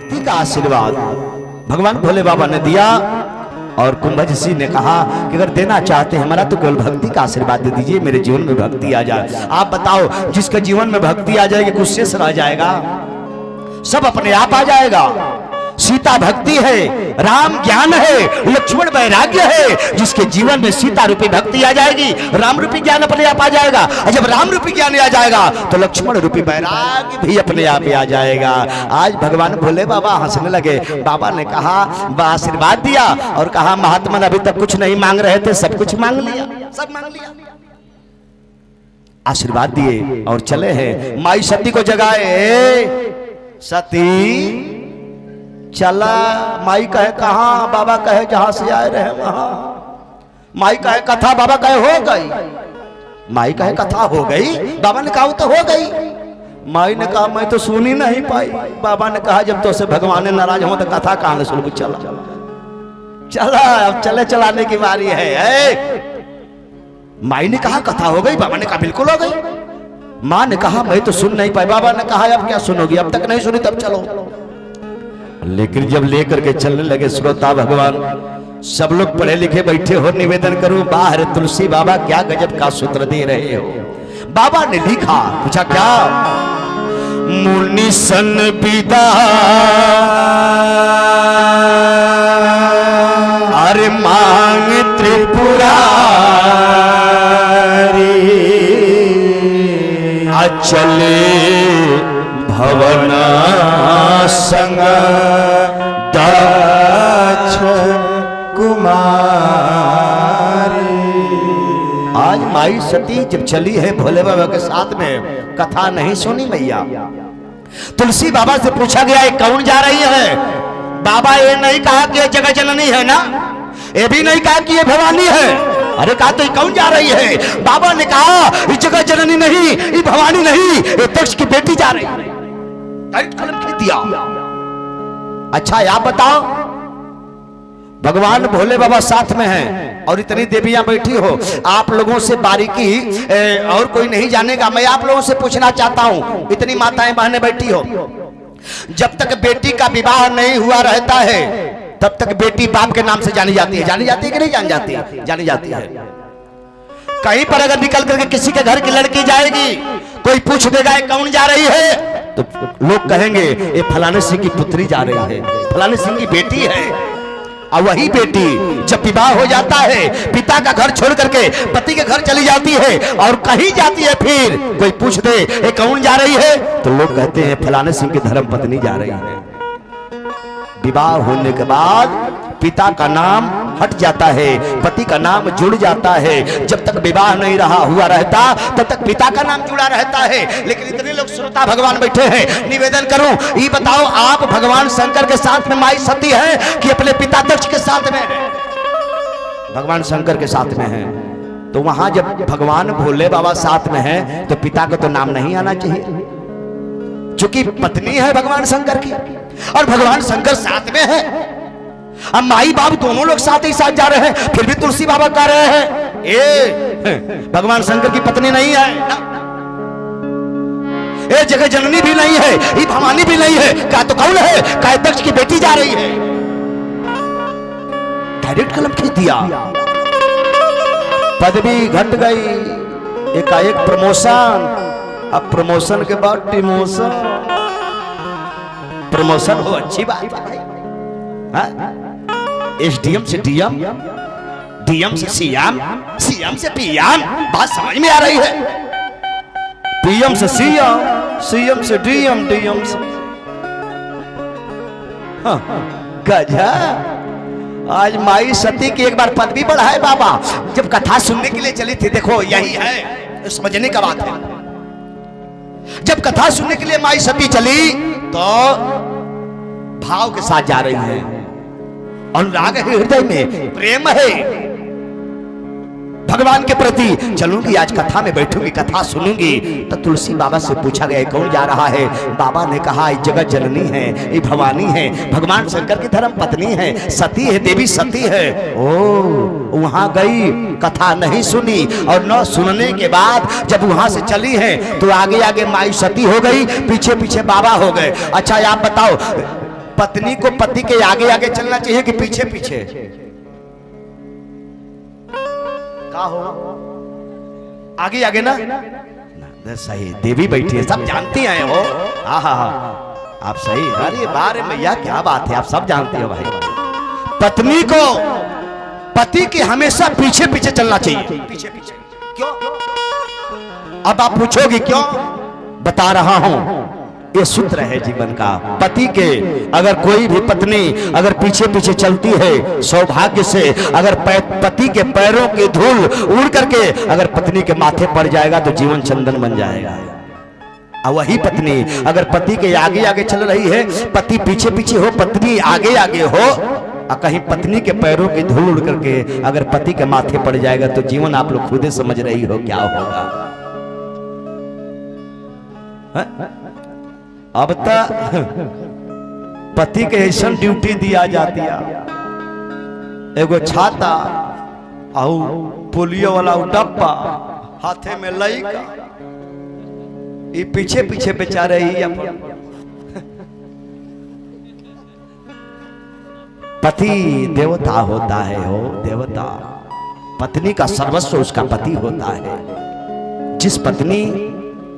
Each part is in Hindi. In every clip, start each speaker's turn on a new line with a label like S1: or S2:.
S1: भक्ति का आशीर्वाद भगवान भोले बाबा ने दिया। और कुंभज ऋषि ने कहा कि अगर देना चाहते हैं हमारा तो केवल भक्ति का आशीर्वाद दे दीजिए, मेरे जीवन में भक्ति आ जाए। आप बताओ, जिसके जीवन में भक्ति आ जाएगी कुछ शेष रह जाएगा? सब अपने आप आ जाएगा। सीता भक्ति है, राम ज्ञान है, लक्ष्मण वैराग्य है। जिसके जीवन में सीता रूपी भक्ति आ जाएगी, राम रूपी ज्ञान अपने आप आ जाएगा। और जब राम रूपी ज्ञान आ जाएगा तो लक्ष्मण रूपी वैराग्य भी अपने आप ही आ जाएगा। आज भगवान भोले बाबा हंसने लगे। बाबा ने कहा, आशीर्वाद दिया और कहा, महात्मा अभी तक कुछ नहीं मांग रहे थे, सब कुछ मांग लिया, सब मांग लिया। आशीर्वाद दिए और चले हैं। माई सती को जगाए, सती चला। माई कहे कहां, बाबा कहे जहां से आए रहे वहां। माई कहे कथा, बाबा कहे हो गई। माई कहे कथा हो गई, बाबा ने कहा तो हो गई। माई ने कहा मैं तो सुन ही नहीं पाई। बाबा ने कहा जब तो से भगवान ने नाराज हो तो कथा कहां सुन। चला चला, अब चले चलाने की बारी है। माई ने कहा कथा हो गई, बाबा ने कहा बिल्कुल हो गई। माँ ने कहा मैं तो सुन नहीं पाई। बाबा ने कहा अब क्या सुनोगी, अब तक नहीं सुनी तब चलो। लेकिन जब लेकर के चलने लगे श्रोता भगवान, सब लोग पढ़े लिखे बैठे हो, निवेदन करूं बाहर तुलसी बाबा क्या गजब का सूत्र दे रहे हो। बाबा ने लिखा, पूछा क्या? मुनि सन विदा अरे मांग त्रिपुरारी, अचले भवन संग दक्ष कुमारी। आज माई सती जब चली है भोले बाबा के साथ में, कथा नहीं सुनी मैया। तुलसी बाबा से पूछा गया ये कौन जा रही है? बाबा ये नहीं कहा कि ये जगह जननी है ना, ये भी नहीं कहा कि ये भवानी है। अरे कहा तो ये कौन जा रही है? बाबा ने कहा ये जगह जननी नहीं, ये भवानी नहीं, ये दक्ष की बेटी जा रही है। कलम खींच दिया। अच्छा आप बताओ, भगवान भोले बाबा साथ में हैं और इतनी देवियां बैठी हो, आप लोगों से बारीकी और कोई नहीं जानेगा। मैं आप लोगों से पूछना चाहता हूं, इतनी माताएं बहनें बैठी हो, जब तक बेटी का विवाह नहीं हुआ रहता है तब तक बेटी बाप के नाम से जानी जाती है। जानी जाती है कि नहीं जानी जाती है? जानी जाती है। कहीं पर अगर निकल करके किसी के घर की लड़की जाएगी, कोई पूछ देगा ये कौन जा रही है, तो लोग कहेंगे ये फलाने सिंह की पुत्री जा रही है, फलाने सिंह की बेटी है। और वही बेटी जब विवाह हो जाता है, पिता का घर छोड़ करके पति के घर चली जाती है और कहीं जाती है, फिर कोई पूछ दे ये कौन जा रही है, तो लोग कहते हैं फलाने सिंह की धर्म पत्नी जा रही है। विवाह होने के बाद पिता का नाम हट जाता है, पति का नाम जुड़ जाता है। जब तक विवाह नहीं रहा हुआ रहता तब तक पिता का नाम जुड़ा रहता है। लेकिन इतने लोग श्रोता भगवान बैठे हैं, निवेदन करूं, ये बताओ आप भगवान शंकर के साथ में माई सती है कि अपने पिता दक्ष के साथ में है? भगवान शंकर के साथ में है। तो वहां जब भगवान भोले बाबा साथ में है तो पिता का तो नाम नहीं आना चाहिए, चूंकि पत्नी है भगवान शंकर की और भगवान शंकर साथ में है। अब माई बाप दोनों लोग साथ ही साथ जा रहे हैं, फिर भी तुलसी बाबा कह रहे हैं ये भगवान शंकर की पत्नी नहीं है, ये जगह जननी भी नहीं है, ये भवानी भी नहीं है। क्या तो कौन है? क्या दक्ष की बेटी जा रही है? डायरेक्ट कलम खींच दिया। पदवी घट गई, एकाएक प्रमोशन। अब प्रमोशन के बाद डिमोशन। प्रमोशन हो अच्छी बात है भाई, एसडीएम से डीएम, डीएम से सीएम, सीएम से पीएम, बात समझ में आ रही है। पीएम से सीएम, सीएम से डीएम, डीएम से गजब। आज माई सती की एक बार पदवी बढ़ाए बाबा। जब कथा सुनने के लिए चली थी, देखो यही है, समझने का बात है। जब कथा सुनने के लिए माई सती चली तो भाव के साथ जा रही है, अनुराग है हृदय में, प्रेम है भगवान के प्रति। चलूंगी आज कथा में बैठूंगी, कथा सुनूंगी। तो तुलसी बाबा से पूछा गया कौन जा रहा है? बाबा ने कहा ये जगत जननी है, ये भवानी है, भगवान शंकर की धर्म पत्नी है, सती है, देवी सती है। ओ वहां गई, कथा नहीं सुनी और न सुनने के बाद जब वहां से चली है तो आगे आगे माई सती हो गई, पीछे पीछे बाबा हो गए। अच्छा आप बताओ, पत्नी को पति के आगे आगे चलना चाहिए कि पीछे पीछे? का हो आगे आगे ना, सही। देवी बैठी है, सब जानती हैं हो। हाँ हाँ हाँ, आप सही। अरे बारे मैया क्या बात है, आप सब जानती हो भाई। पत्नी को पति के हमेशा पीछे पीछे चलना चाहिए। पीछे पीछे क्यों? अब आप पूछोगे क्यों? बता रहा हूं, ये सूत्र है जीवन का। पति के अगर कोई भी पत्नी अगर पीछे पीछे चलती है, सौभाग्य से अगर पति के पैरों की धूल उड़ करके अगर पत्नी के माथे पड़ जाएगा तो जीवन चंदन बन जाएगा। और वही पत्नी अगर पति के आगे आगे चल रही है, पति पीछे पीछे हो, पत्नी आगे आगे हो, और कहीं पत्नी के पैरों की धूल उड़ करके अगर पति के माथे पड़ जाएगा तो जीवन आप लोग खुद ही समझ रही हो क्या होगा। अब तक पति के ऐसा ड्यूटी दिया जाती है, एगो छाता और पोलियो वाला डब्बा हाथे में लईका, ये पीछे पीछे बेचारे ही पति देवता होता है हो, देवता। पत्नी का सर्वस्व उसका पति होता है। जिस पत्नी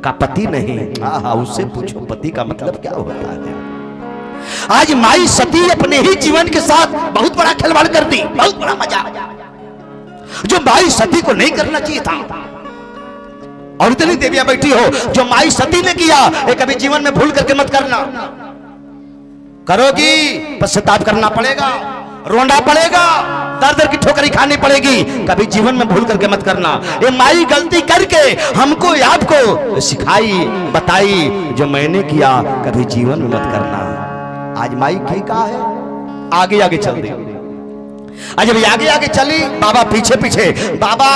S1: का पति नहीं, हाँ उससे पूछो पति का मतलब क्या होता है। आज माई सती अपने ही जीवन के साथ बहुत बड़ा खिलवाड़ कर दी, बहुत बड़ा मजाक, जो माई सती को नहीं करना चाहिए था। और इतनी देवियां बैठी हो, जो माई सती ने किया ये कभी जीवन में भूल करके मत करना। करोगी पश्चाताप करना पड़ेगा, रोना पड़ेगा, दर की ठोकरी खानी पड़ेगी, कभी जीवन में भूल करके मत करना। ये माई गलती करके हमको आपको सिखाई बताई, जो मैंने किया कभी जीवन में मत करना। आज माई की कहा है, आगे आगे चल दी। आज जब आगे आगे चली, बाबा पीछे पीछे। बाबा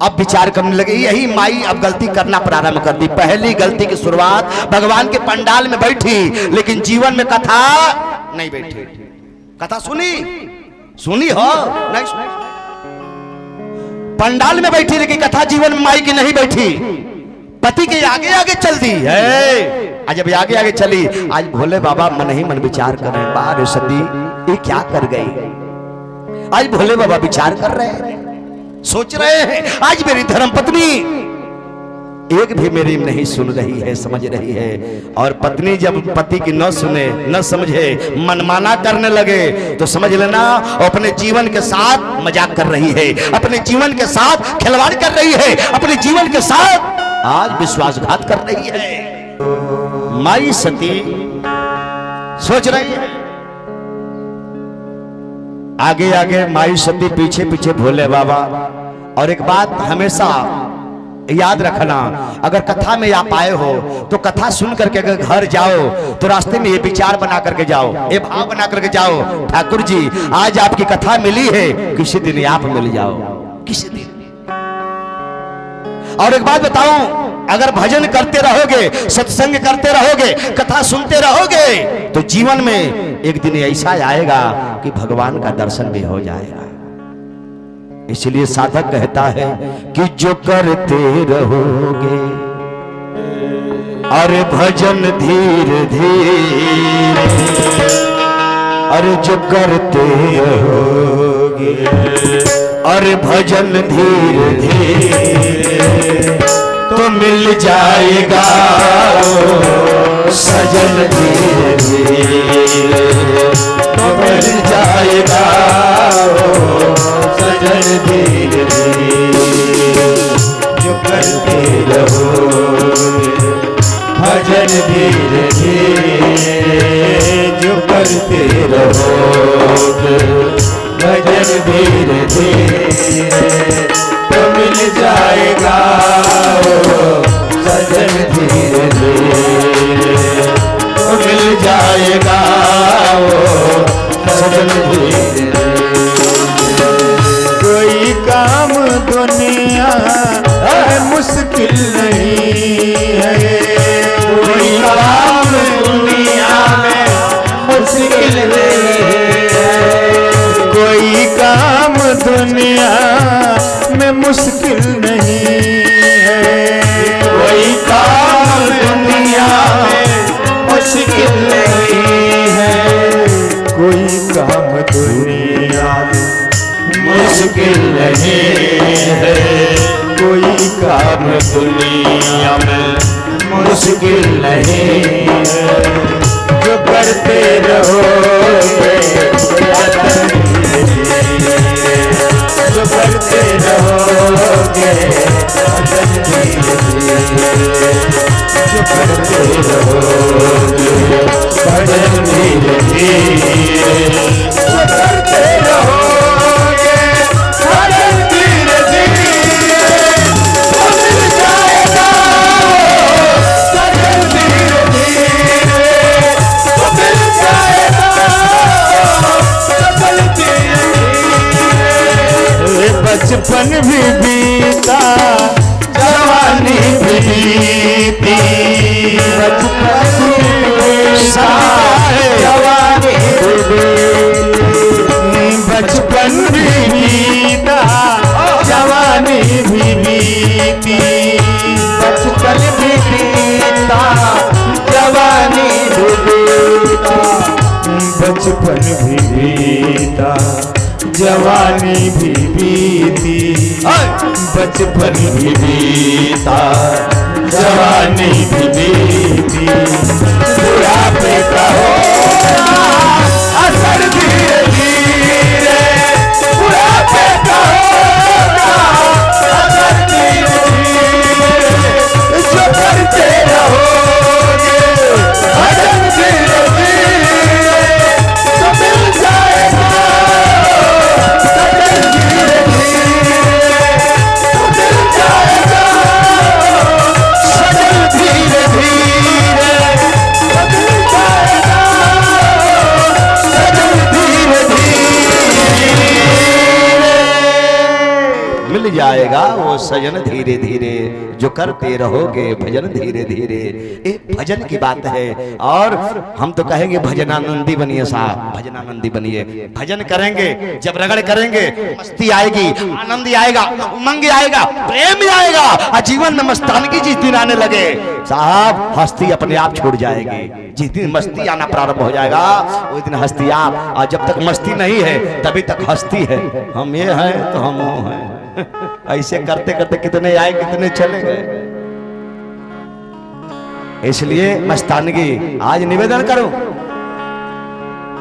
S1: अब विचार करने लगे, यही माई अब गलती करना प्रारंभ कर दी। पहली गलती की शुरुआत भगवान के पंडाल में बैठी, लेकिन जीवन में कथा नहीं बैठी। कथा सुनी हो नहीं सुनी? पंडाल में बैठी लेकिन कथा जीवन में माई की नहीं बैठी। पति के आगे आगे चल दी है। आज जब आगे आगे चली, आज भोले बाबा मन ही मन विचार कर रहे हैं, बार सती ये क्या कर गई। आज भोले बाबा विचार कर रहे हैं, सोच रहे हैं, आज मेरी धर्मपत्नी एक भी मेरी नहीं सुन रही है, समझ रही है। और पत्नी जब पति की न सुने न समझे, मनमाना करने लगे, तो समझ लेना अपने जीवन के साथ मजाक कर रही है, अपने जीवन के साथ खिलवाड़ कर रही है, अपने जीवन के साथ आज विश्वासघात कर रही है। माई सती सोच रही है, आगे आगे माई सती, पीछे पीछे भोले बाबा। और एक बात हमेशा याद रखना, अगर कथा में आप आए हो तो कथा सुन करके अगर घर जाओ तो रास्ते में ये विचार बना करके जाओ, ये भाव बना करके जाओ, ठाकुर जी आज आपकी कथा मिली है, किसी दिन आप मिल जाओ, किसी दिन। और एक बात बताऊं, अगर भजन करते रहोगे, सत्संग करते रहोगे, कथा सुनते रहोगे, तो जीवन में एक दिन ऐसा आएगा कि भगवान का दर्शन भी हो जाएगा। इसलिए साधक कहता है कि जो करते रहोगे, अरे भजन धीरे धीरे, अरे जो करते रहोगे, अरे भजन धीरे धीरे, तो मिल जाएगा सजन धीरे धीरे, तो मिल जाएगा सजन धीरे धीरे। जो करते रहोगे भजन धीरे धीरे, जो करते रहोगे भजन धीरे धीरे, तो मिल जाएगा सजन धीरे धीरे, तो मिल जाएगा सजन धीरे धीरे। कोई काम दुनिया में मुश्किल नहीं है, कोई काम दुनिया में मुश्किल नहीं है, कोई काम दुनिया में मुश्किल नहीं है, कोई काम
S2: मुश्किल नहीं है कोई काम दुनिया में, मुश्किल नहीं है जो करते रहोगे, जो करते रहोगे, जो करते रहोगे भजन धीरे धीरे, जो करते रहोगे भजन धीरे धीरे, तो मिल जाएगा भजन धीरे धीरे, तो मिल जाएगा भजन धीरे धीरे। बचपन भी बीता जवानी भी बीती, बचपन भी जवानी बचपन भी बीता जवानी भी बीती, बचपन भी बीता जवानी भी बीता, बचपन भी बीता जवानी भी बीती, बचपन भी बीता जवानी भी बीती, बुढ़ापे का होगा असर धीरे धीरे, बुढ़ापे का होगा असर धीरे धीरे, जो करते रहोगे भजन धीरे धीरे, तो मिल जाएगा भजन धीरे धीरे, तो मिल जाएगा भजन धीरे धीरे, तो मिल जाएगा भजन धीरे धीरे,
S1: मिल जाएगा वो सजन धीरे धीरे, जो करते रहोगे भजन धीरे धीरे। ये भजन की बात है। और हम तो कहेंगे भजनानंदी बनिए साहब, भजनानंदी बनिए। भजन करेंगे, जब रगड़ करेंगे मस्ती आएगी, आनंद आएगा, उमंग आएगा, प्रेम आएगा, आजीवन में मस्तानगी जिस दिन आने लगे साहब, हस्ती अपने आप छूट जाएगी। जिस दिन मस्ती आना प्रारंभ हो जाएगा उस दिन हस्ती आप, और जब तक मस्ती नहीं है तभी तक हस्ती है। हम ये हैं तो हम वो हैं। ऐसे करते करते कितने आए कितने चले गए। इसलिए मस्तानगी आज निवेदन करो।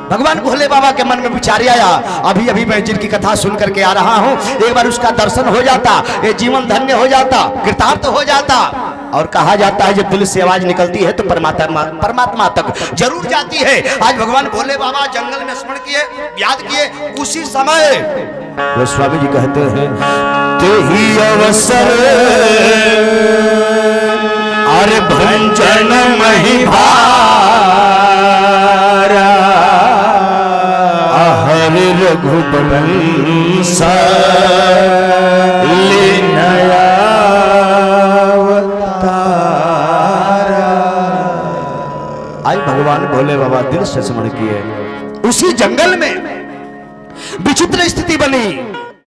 S1: भगवान भोले बाबा के मन में विचार आया, अभी अभी मैं जिनकी कथा सुन करके आ रहा हूं, एक बार उसका दर्शन हो जाता, ये जीवन धन्य हो जाता, कृतार्थ हो जाता। और कहा जाता है जब दिल से आवाज निकलती है तो परमात्मा तक जरूर जाती है। आज भगवान भोले बाबा जंगल में स्मरण किए, याद किए, उसी समय गोस्वामी जी कहते हैं,
S2: तेही अवसर अरे भंजन महिभारा, हर रघुवंश ले नया
S1: आज भगवान भोले बाबा दिल से स्मरण किए। उसी जंगल में विचित्र स्थिति बनी।